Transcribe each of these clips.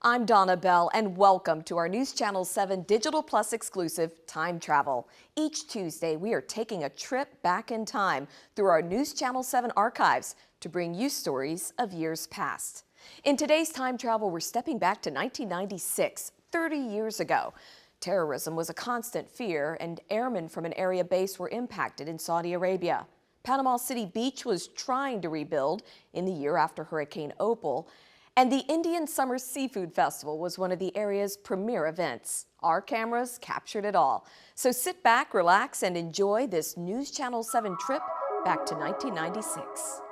I'm Donna Bell, and welcome to our News Channel 7 Digital Plus exclusive Time Travel. Each Tuesday, we are taking a trip back in time through our News Channel 7 archives to bring you stories of years past. In today's Time Travel, we're stepping back to 1996, 30 years ago. Terrorism was a constant fear, and airmen from an area base were impacted in Saudi Arabia. Panama City Beach was trying to rebuild in the year after Hurricane Opal. And the Indian Summer Seafood Festival was one of the area's premier events. Our cameras captured it all. So sit back, relax, and enjoy this News Channel 7 trip back to 1996.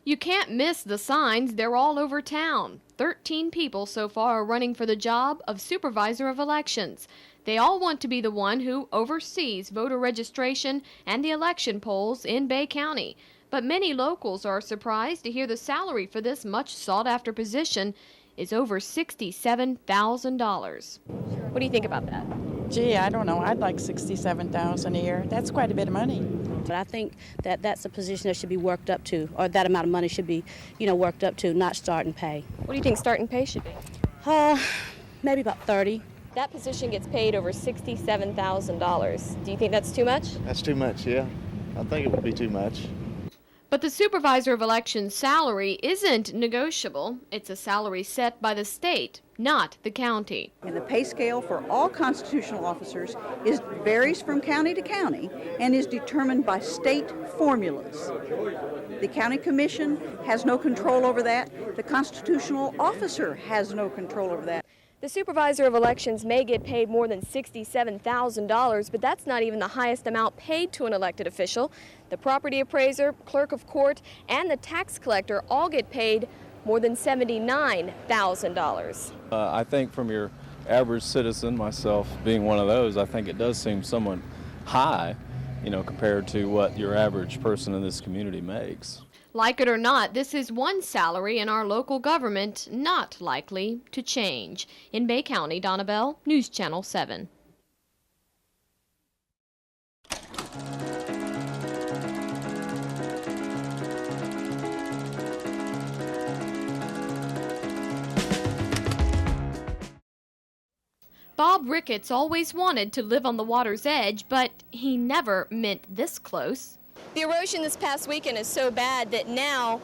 You can't miss the signs, they're all over town. 13 people so far are running for the job of Supervisor of Elections. They all want to be the one who oversees voter registration and the election polls in Bay County. But many locals are surprised to hear the salary for this much sought-after position is over $67,000. What do you think about that? Gee, I don't know. I'd like $67,000 a year. That's quite a bit of money. But I think that that's a position that should be worked up to, or that amount of money should be, worked up to, not starting pay. What do you think starting pay should be? Maybe about 30. That position gets paid over $67,000. Do you think that's too much? That's too much, yeah. I think it would be too much. But the Supervisor of Elections salary isn't negotiable. It's a salary set by the state, not the county. And the pay scale for all constitutional officers varies from county to county and is determined by state formulas. The county commission has no control over that. The constitutional officer has no control over that. The Supervisor of Elections may get paid more than $67,000, but that's not even the highest amount paid to an elected official. The property appraiser, clerk of court, and the tax collector all get paid more than $79,000. I think from your average citizen, myself being one of those, I think it does seem somewhat high, compared to what your average person in this community makes. Like it or not, this is one salary in our local government not likely to change. In Bay County, Donna Bell, News Channel 7. Bob Ricketts always wanted to live on the water's edge, but he never meant this close. The erosion this past weekend is so bad that now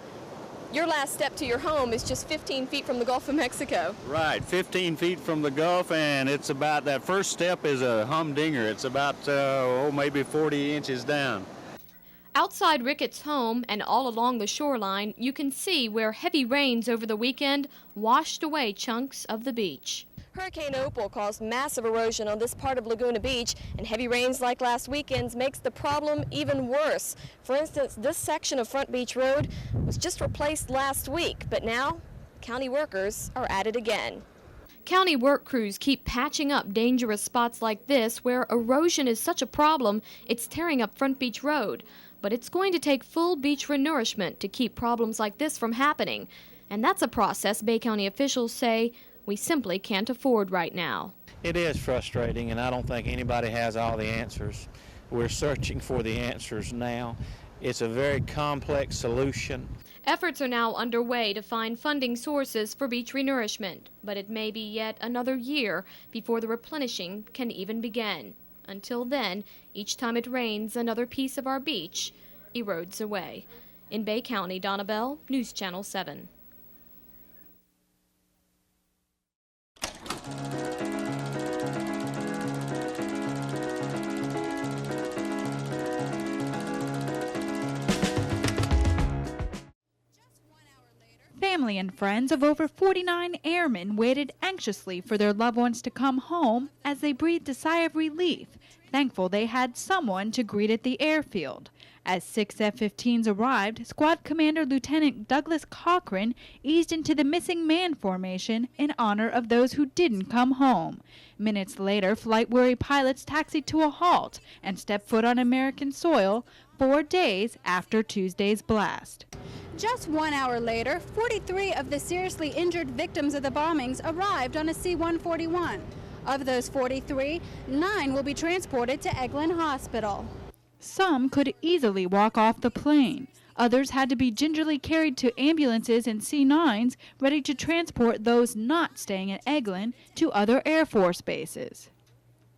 your last step to your home is just 15 feet from the Gulf of Mexico. Right, 15 feet from the Gulf, and it's about, that first step is a humdinger. It's about, maybe 40 inches down. Outside Ricketts' home and all along the shoreline, you can see where heavy rains over the weekend washed away chunks of the beach. Hurricane Opal caused massive erosion on this part of Laguna Beach, and heavy rains like last weekend's makes the problem even worse. For instance, this section of Front Beach Road was just replaced last week, but now county workers are at it again. County work crews keep patching up dangerous spots like this where erosion is such a problem it's tearing up Front Beach Road. But it's going to take full beach renourishment to keep problems like this from happening. And that's a process Bay County officials say we simply can't afford right now. It is frustrating, and I don't think anybody has all the answers. We're searching for the answers now. It's a very complex solution. Efforts are now underway to find funding sources for beach renourishment, but it may be yet another year before the replenishing can even begin. Until then, each time it rains, another piece of our beach erodes away. In Bay County, Donna Bell, News Channel 7. family and friends of over 49 airmen waited anxiously for their loved ones to come home as they breathed a sigh of relief, thankful they had someone to greet at the airfield. As 6 F-15s arrived, Squad Commander Lieutenant Douglas Cochran eased into the missing man formation in honor of those who didn't come home. Minutes later, flight-weary pilots taxied to a halt and stepped foot on American soil 4 days after Tuesday's blast. Just 1 hour later, 43 of the seriously injured victims of the bombings arrived on a C-141. Of those 43, 9 will be transported to Eglin Hospital. Some could easily walk off the plane. Others had to be gingerly carried to ambulances and C-9s ready to transport those not staying at Eglin to other Air Force bases.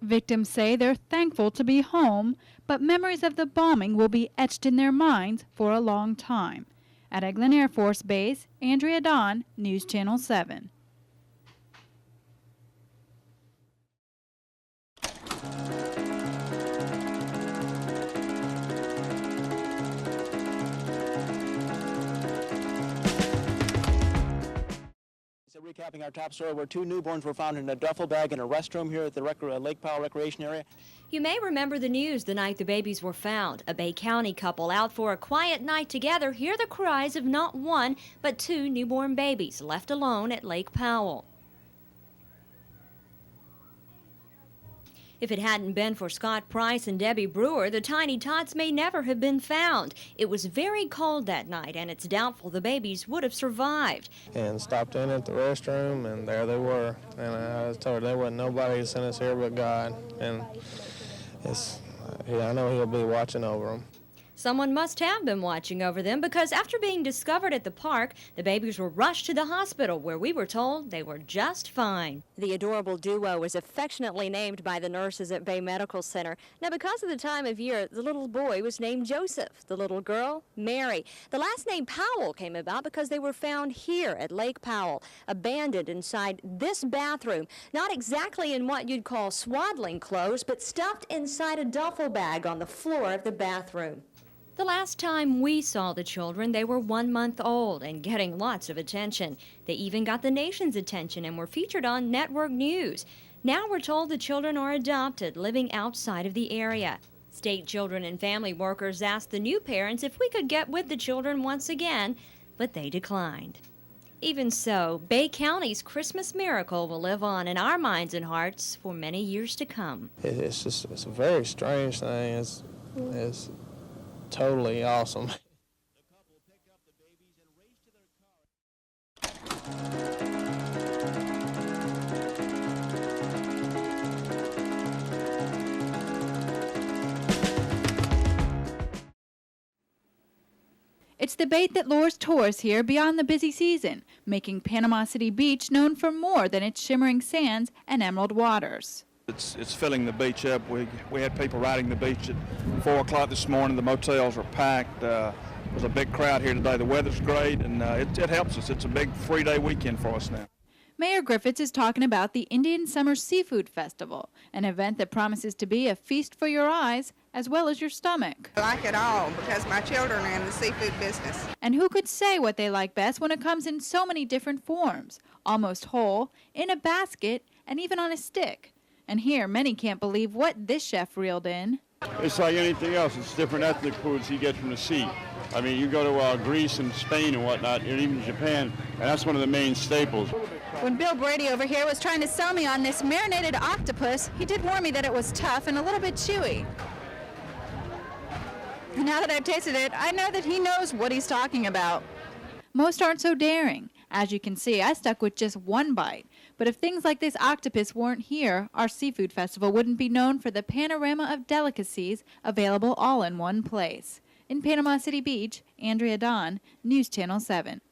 Victims say they're thankful to be home, but memories of the bombing will be etched in their minds for a long time. At Eglin Air Force Base, Andrea Don, News Channel 7. Recapping our top story, where 2 newborns were found in a duffel bag in a restroom here at the Lake Powell Recreation Area. You may remember the news the night the babies were found. A Bay County couple out for a quiet night together hear the cries of not 1, but 2 newborn babies left alone at Lake Powell. If it hadn't been for Scott Price and Debbie Brewer, the tiny tots may never have been found. It was very cold that night, and it's doubtful the babies would have survived. And stopped in at the restroom, and there they were. And I was told there wasn't nobody who sent us here but God. And I know He'll be watching over them. Someone must have been watching over them, because after being discovered at the park, the babies were rushed to the hospital, where we were told they were just fine. The adorable duo was affectionately named by the nurses at Bay Medical Center. Now, because of the time of year, the little boy was named Joseph, the little girl, Mary. The last name Powell came about because they were found here at Lake Powell, abandoned inside this bathroom, not exactly in what you'd call swaddling clothes, but stuffed inside a duffel bag on the floor of the bathroom. The last time we saw the children, they were 1 month old and getting lots of attention. They even got the nation's attention and were featured on network news. Now we're told the children are adopted, living outside of the area. State children and family workers asked the new parents if we could get with the children once again, but they declined. Even so, Bay County's Christmas miracle will live on in our minds and hearts for many years to come. It's a very strange thing. It's totally awesome. It's the bait that lures tourists here beyond the busy season, making Panama City Beach known for more than its shimmering sands and emerald waters. It's filling the beach up. We had people riding the beach at 4 o'clock this morning. The motels were packed. There's a big crowd here today. The weather's great, and it helps us. It's a big 3-day weekend for us now. Mayor Griffiths is talking about the Indian Summer Seafood Festival, an event that promises to be a feast for your eyes as well as your stomach. I like it all because my children are in the seafood business. And who could say what they like best when it comes in so many different forms, almost whole, in a basket, and even on a stick. And here, many can't believe what this chef reeled in. It's like anything else. It's different ethnic foods you get from the sea. I mean, you go to Greece and Spain and whatnot, and even Japan, and that's one of the main staples. When Bill Brady over here was trying to sell me on this marinated octopus, he did warn me that it was tough and a little bit chewy. Now that I've tasted it, I know that he knows what he's talking about. Most aren't so daring. As you can see, I stuck with just one bite. But if things like this octopus weren't here, our seafood festival wouldn't be known for the panorama of delicacies available all in one place. In Panama City Beach, Andrea Don, News Channel 7.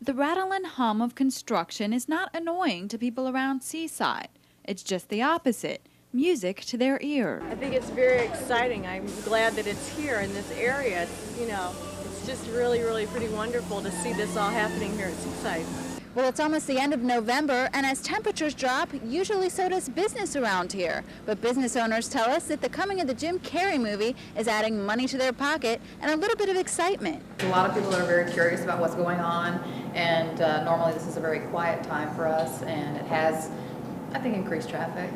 The rattle and hum of construction is not annoying to people around Seaside. It's just the opposite. Music to their ear. I think it's very exciting. I'm glad that it's here in this area. It's just really, really pretty wonderful to see this all happening here at Seaside. Well, it's almost the end of November, and as temperatures drop, usually so does business around here. But business owners tell us that the coming of the Jim Carrey movie is adding money to their pocket and a little bit of excitement. A lot of people are very curious about what's going on, and normally this is a very quiet time for us, and it has, I think, increased traffic.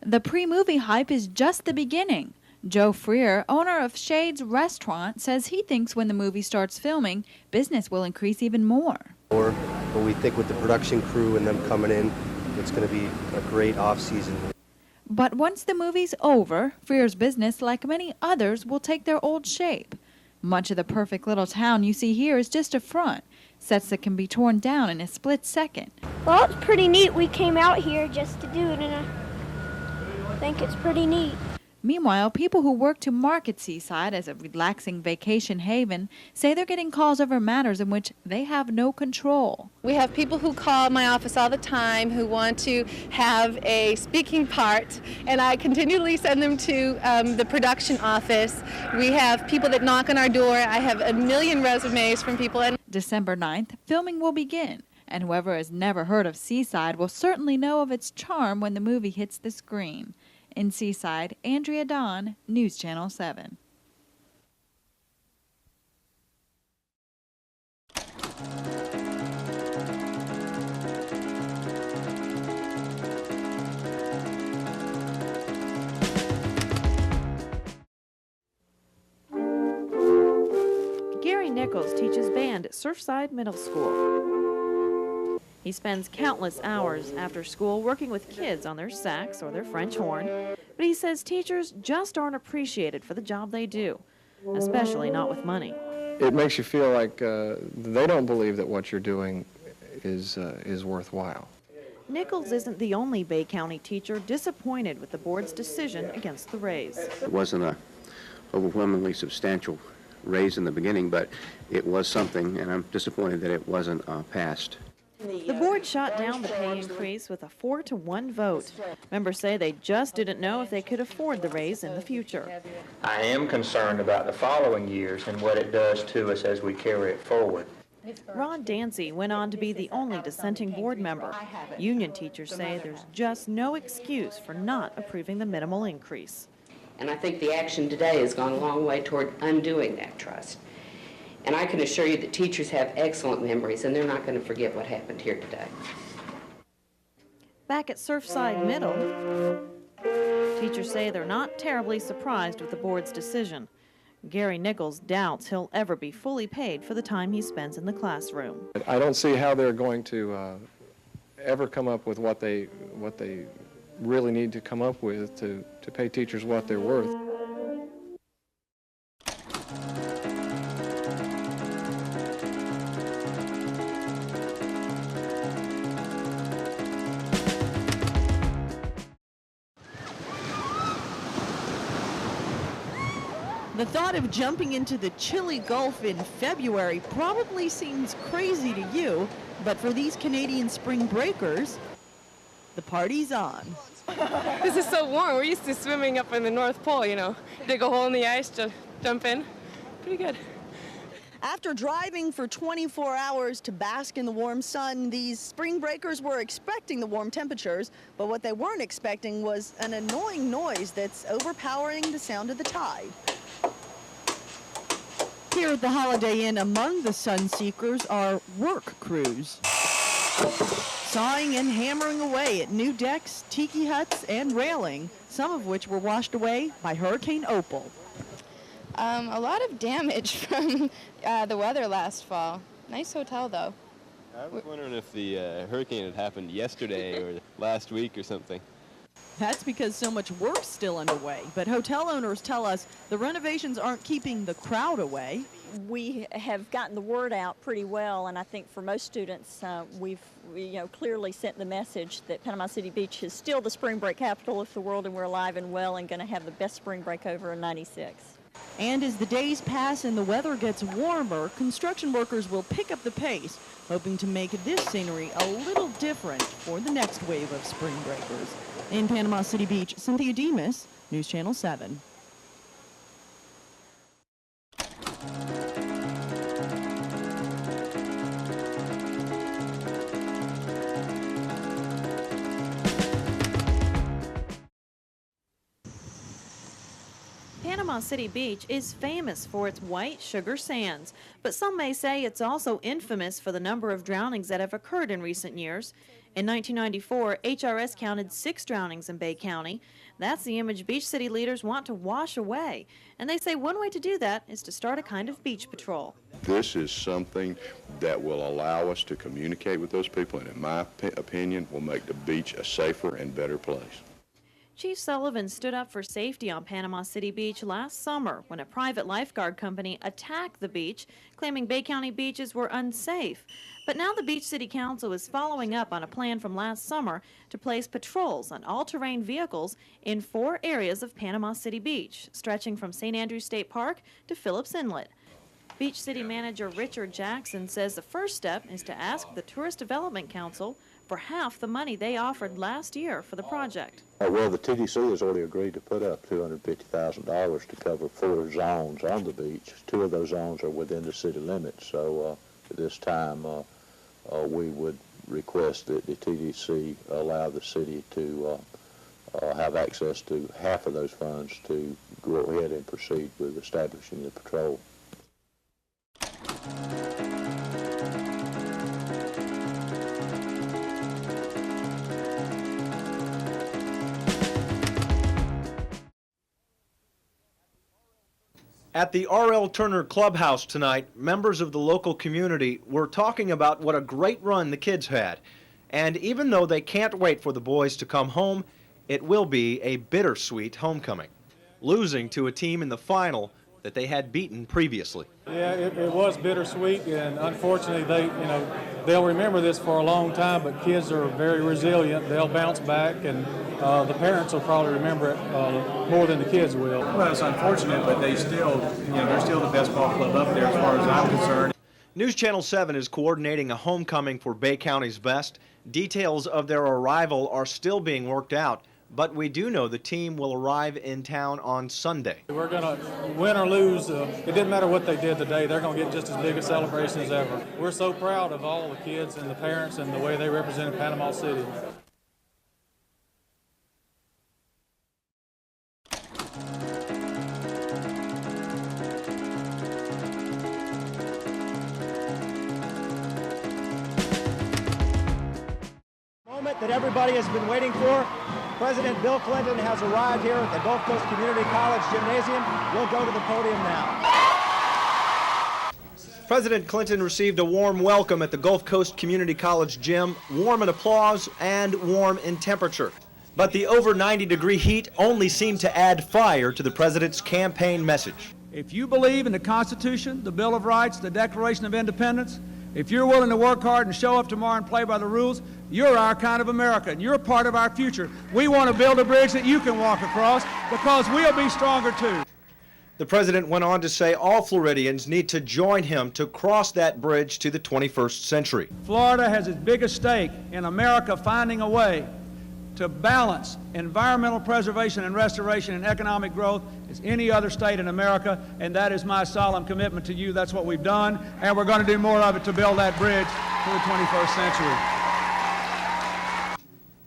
The pre-movie hype is just the beginning. Joe Freer, owner of Shade's Restaurant, says he thinks when the movie starts filming, business will increase even more. But we think with the production crew and them coming in, it's going to be a great off-season. But once the movie's over, Freer's business, like many others, will take their old shape. Much of the perfect little town you see here is just a front, sets that can be torn down in a split second. Well, it's pretty neat. We came out here just to do it, and I think it's pretty neat. Meanwhile, people who work to market Seaside as a relaxing vacation haven say they're getting calls over matters in which they have no control. We have people who call my office all the time who want to have a speaking part, and I continually send them to the production office. We have people that knock on our door. I have a million resumes from people. December 9th, filming will begin, and whoever has never heard of Seaside will certainly know of its charm when the movie hits the screen. In Seaside, Andrea Don, News Channel 7. Gary Nichols teaches band at Surfside Middle School. He spends countless hours after school working with kids on their sax or their French horn, but he says teachers just aren't appreciated for the job they do, especially not with money. It makes you feel like they don't believe that what you're doing is worthwhile. Nichols isn't the only Bay County teacher disappointed with the board's decision against the raise. It wasn't an overwhelmingly substantial raise in the beginning, but it was something, and I'm disappointed that it wasn't passed. The board shot down the pay increase with a 4-to-1 vote. Members say they just didn't know if they could afford the raise in the future. I am concerned about the following years and what it does to us as we carry it forward. Ron Dancy went on to be the only dissenting board member. Union teachers say there's just no excuse for not approving the minimal increase. And I think the action today has gone a long way toward undoing that trust. And I can assure you that teachers have excellent memories, and they're not going to forget what happened here today. Back at Surfside Middle, teachers say they're not terribly surprised with the board's decision. Gary Nichols doubts he'll ever be fully paid for the time he spends in the classroom. I don't see how they're going to ever come up with what they really need to come up with to pay teachers what they're worth. The thought of jumping into the chilly Gulf in February probably seems crazy to you, but for these Canadian spring breakers, the party's on. This is so warm. We're used to swimming up in the North Pole, you know. Dig a hole in the ice to jump in. Pretty good. After driving for 24 hours to bask in the warm sun, these spring breakers were expecting the warm temperatures, but what they weren't expecting was an annoying noise that's overpowering the sound of the tide. Here at the Holiday Inn, among the sun seekers are work crews, sawing and hammering away at new decks, tiki huts, and railing, some of which were washed away by Hurricane Opal. A lot of damage from the weather last fall. Nice hotel, though. I was wondering if the hurricane had happened yesterday or last week or something. That's because so much work's still underway, but hotel owners tell us the renovations aren't keeping the crowd away. We have gotten the word out pretty well, and I think for most students, we've clearly sent the message that Panama City Beach is still the spring break capital of the world, and we're alive and well and going to have the best spring break over in '96. And as the days pass and the weather gets warmer, construction workers will pick up the pace, hoping to make this scenery a little different for the next wave of spring breakers. In Panama City Beach, Cynthia Demas, News Channel 7. Panama City Beach is famous for its white sugar sands, but some may say it's also infamous for the number of drownings that have occurred in recent years. In 1994, HRS counted 6 drownings in Bay County. That's the image beach city leaders want to wash away, and they say one way to do that is to start a kind of beach patrol. This is something that will allow us to communicate with those people, and in my opinion, will make the beach a safer and better place. Chief Sullivan stood up for safety on Panama City Beach last summer when a private lifeguard company attacked the beach, claiming Bay County beaches were unsafe. But now the Beach City Council is following up on a plan from last summer to place patrols on all-terrain vehicles in 4 areas of Panama City Beach, stretching from St. Andrews State Park to Phillips Inlet. Beach City Manager Richard Jackson says the first step is to ask the Tourist Development Council for half the money they offered last year for the project. Well, the TDC has already agreed to put up $250,000 to cover 4 zones on the beach. 2 of those zones are within the city limits, so at this time we would request that the TDC allow the city to have access to half of those funds to go ahead and proceed with establishing the patrol. At the R.L. Turner Clubhouse tonight, members of the local community were talking about what a great run the kids had. And even though they can't wait for the boys to come home, it will be a bittersweet homecoming, losing to a team in the final that they had beaten previously. Yeah, it was bittersweet, and unfortunately they'll remember this for a long time, but kids are very resilient. They'll bounce back, and the parents will probably remember it more than the kids will. Well, it's unfortunate, but they're still the best ball club up there as far as I'm concerned. News Channel 7 is coordinating a homecoming for Bay County's best. Details of their arrival are still being worked out, but we do know the team will arrive in town on Sunday. We're going to win or lose. It didn't matter what they did today. They're going to get just as big a celebration as ever. We're so proud of all the kids and the parents and the way they represented Panama City. Moment that everybody has been waiting for. President Bill Clinton has arrived here at the Gulf Coast Community College Gymnasium. We'll go to the podium now. President Clinton received a warm welcome at the Gulf Coast Community College Gym, warm in applause and warm in temperature. But the over 90-degree heat only seemed to add fire to the president's campaign message. If you believe in the Constitution, the Bill of Rights, the Declaration of Independence, if you're willing to work hard and show up tomorrow and play by the rules, you're our kind of America, and you're a part of our future. We want to build a bridge that you can walk across because we'll be stronger too. The president went on to say all Floridians need to join him to cross that bridge to the 21st century. Florida has as big a stake in America finding a way to balance environmental preservation and restoration and economic growth as any other state in America, and that is my solemn commitment to you. That's what we've done, and we're going to do more of it to build that bridge to the 21st century.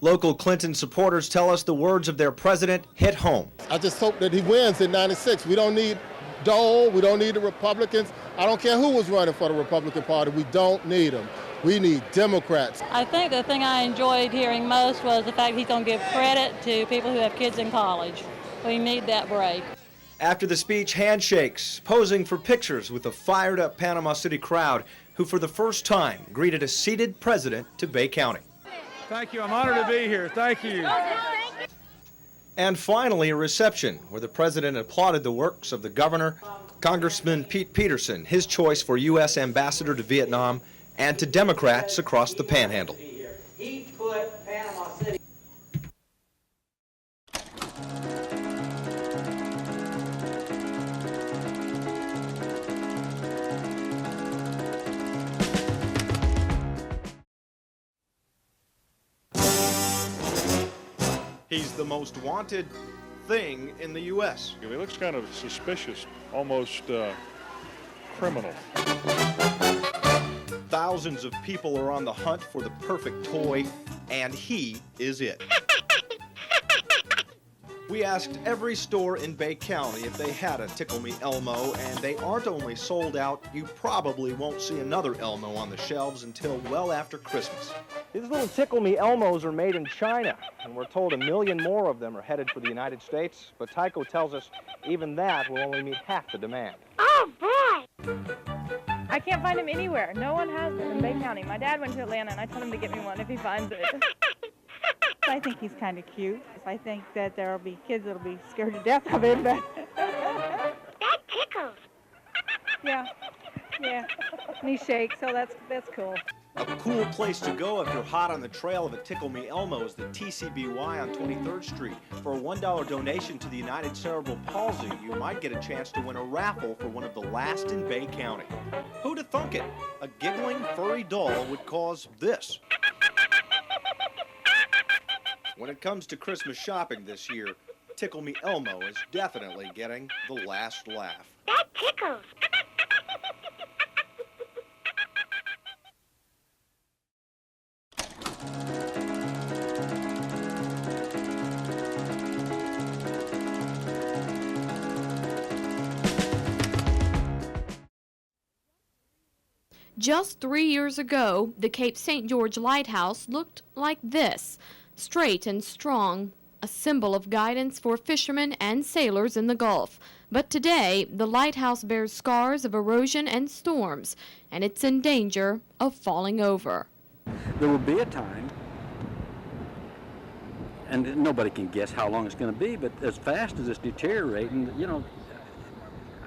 Local Clinton supporters tell us the words of their president hit home. I just hope that he wins in '96. We don't need Dole. We don't need the Republicans. I don't care who was running for the Republican Party. We don't need them. We need Democrats. I think the thing I enjoyed hearing most was the fact he's going to give credit to people who have kids in college. We need that break. After the speech, handshakes, posing for pictures with a fired-up Panama City crowd who for the first time greeted a seated president to Bay County. Thank you. I'm honored to be here. Thank you. And finally, a reception where the president applauded the works of the governor, Congressman Pete Peterson, his choice for U.S. ambassador to Vietnam, and to Democrats across the Panhandle. He put Panama City. He's the most wanted thing in the U.S. He looks kind of suspicious, almost criminal. Thousands of people are on the hunt for the perfect toy, and he is it. We asked every store in Bay County if they had a Tickle Me Elmo, and they aren't only sold out, you probably won't see another Elmo on the shelves until well after Christmas. These little Tickle Me Elmos are made in China, and we're told 1 million more of them are headed for the United States, but Tyco tells us even that will only meet half the demand. Oh, boy! I can't find them anywhere. No one has them in Bay County. My dad went to Atlanta, and I told him to get me one if he finds it. I think he's kind of cute. I think that there'll be kids that'll be scared to death of it, but... That tickles. Yeah. And he shakes, so that's cool. A cool place to go if you're hot on the trail of a Tickle Me Elmo is the TCBY on 23rd Street. For a $1 donation to the United Cerebral Palsy, you might get a chance to win a raffle for one of the last in Bay County. Who'd have thunk it? A giggling furry doll would cause this. When it comes to Christmas shopping this year, Tickle Me Elmo is definitely getting the last laugh. That tickles. Just 3 years ago, the Cape St. George Lighthouse looked like this, straight and strong, a symbol of guidance for fishermen and sailors in the Gulf. But today, the lighthouse bears scars of erosion and storms, and it's in danger of falling over. There will be a time, and nobody can guess how long it's going to be, but as fast as it's deteriorating, you know,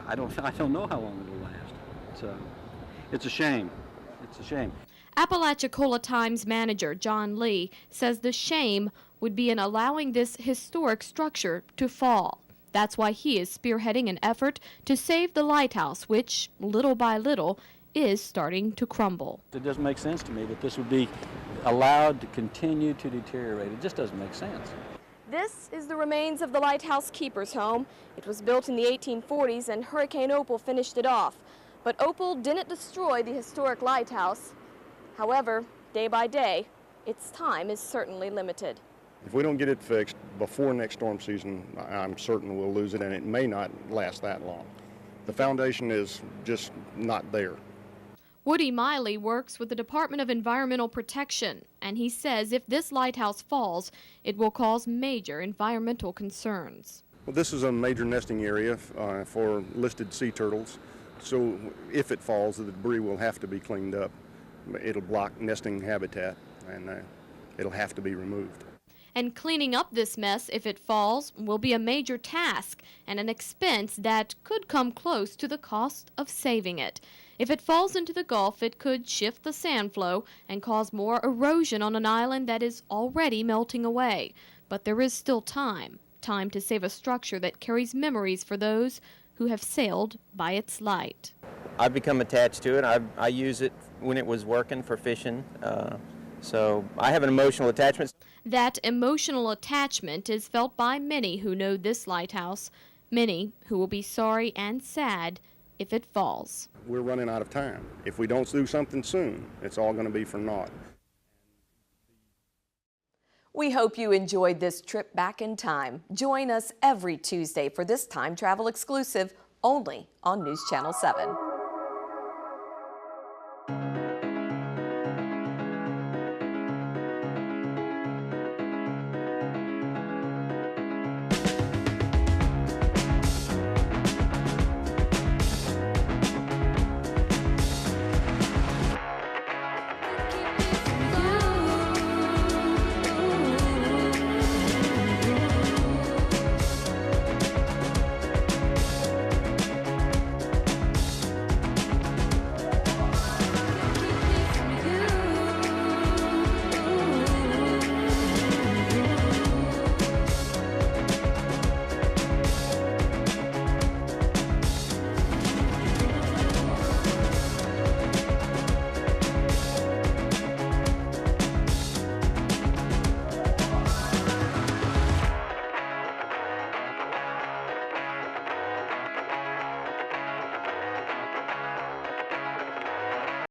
I don't know how long it'll last. So it's a shame. It's a shame. Apalachicola Times manager John Lee says the shame would be in allowing this historic structure to fall. That's why he is spearheading an effort to save the lighthouse, which, little by little, is starting to crumble. It doesn't make sense to me that this would be allowed to continue to deteriorate. It just doesn't make sense. This is the remains of the lighthouse keeper's home. It was built in the 1840s and Hurricane Opal finished it off. But Opal didn't destroy the historic lighthouse. However, day by day, its time is certainly limited. If we don't get it fixed before next storm season, I'm certain we'll lose it, and it may not last that long. The foundation is just not there. Woody Miley works with the Department of Environmental Protection, and he says if this lighthouse falls, it will cause major environmental concerns. Well, this is a major nesting area for listed sea turtles, so if it falls, the debris will have to be cleaned up. It'll block nesting habitat, and it'll have to be removed. And cleaning up this mess, if it falls, will be a major task and an expense that could come close to the cost of saving it. If it falls into the Gulf, it could shift the sand flow and cause more erosion on an island that is already melting away. But there is still time to save a structure that carries memories for those who have sailed by its light. I've become attached to it. I use it when it was working for fishing, so I have an emotional attachment. That emotional attachment is felt by many who know this lighthouse, many who will be sorry and sad if it falls. We're running out of time. If we don't do something soon, it's all going to be for naught. We hope you enjoyed this trip back in time. Join us every Tuesday for this time travel exclusive only on News Channel 7.